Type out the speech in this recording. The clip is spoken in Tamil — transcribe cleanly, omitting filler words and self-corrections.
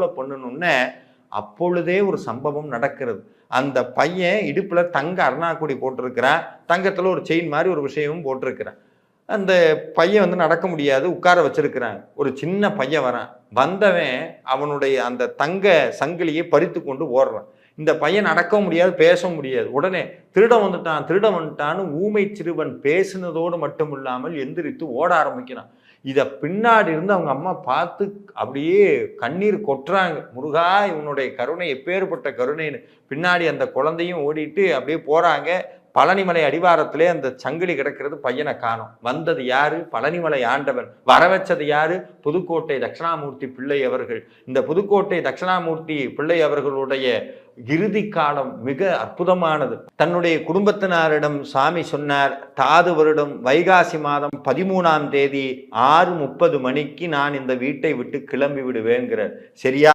கொலை பண்ணணும்னு அப்பொழுதே ஒரு சம்பவம் நடக்கிறது. அந்த பையன் இடுப்புல தங்க அருணாக்குடி போட்டிருக்கிறான், தங்கத்துல ஒரு செயின் மாதிரி ஒரு விஷயமும் போட்டிருக்கிறான். அந்த பையன் வந்து நடக்க முடியாது, உட்கார வச்சிருக்கிறாங்க. ஒரு சின்ன பையன் வரான். வந்தவன் அவனுடைய அந்த தங்க சங்கிலியை பறித்து கொண்டு ஓடுறான். இந்த பையன் நடக்க முடியாது, பேச முடியாது. உடனே திருடன் வந்துட்டான், திருடன் வந்துட்டான்னு ஊமை சிறுவன் பேசினதோடு மட்டும் இல்லாமல் எந்திரித்து ஓட ஆரம்பிக்கிறான். இத பின்னாடி இருந்து அவங்க அம்மா பார்த்து அப்படியே கண்ணீர் கொட்டுறாங்க. முருகா, இவனுடைய கருணை எப்பேற்பட்ட கருணைன்னு. பின்னாடி அந்த குழந்தையும் ஓடிட்டு அப்படியே போறாங்க. பழனிமலை அடிவாரத்திலே அந்த சங்கிலி கிடக்கிறது, பையனை காணோம். வந்தது யாரு? பழனிமலை ஆண்டவன். வர வச்சது யாரு? புதுக்கோட்டை தட்சிணாமூர்த்தி பிள்ளை அவர்கள். இந்த புதுக்கோட்டை தட்சிணாமூர்த்தி பிள்ளை அவர்களுடைய இறுதி காலம் மிக அற்புதமானது. தன்னுடைய குடும்பத்தினரிடம் சாமி சொன்னார், தாது வருடம் வைகாசி மாதம் 13ஆம் தேதி 6:30 மணிக்கு நான் இந்த வீட்டை விட்டு கிளம்பி விடுவேங்கிறார். சரியா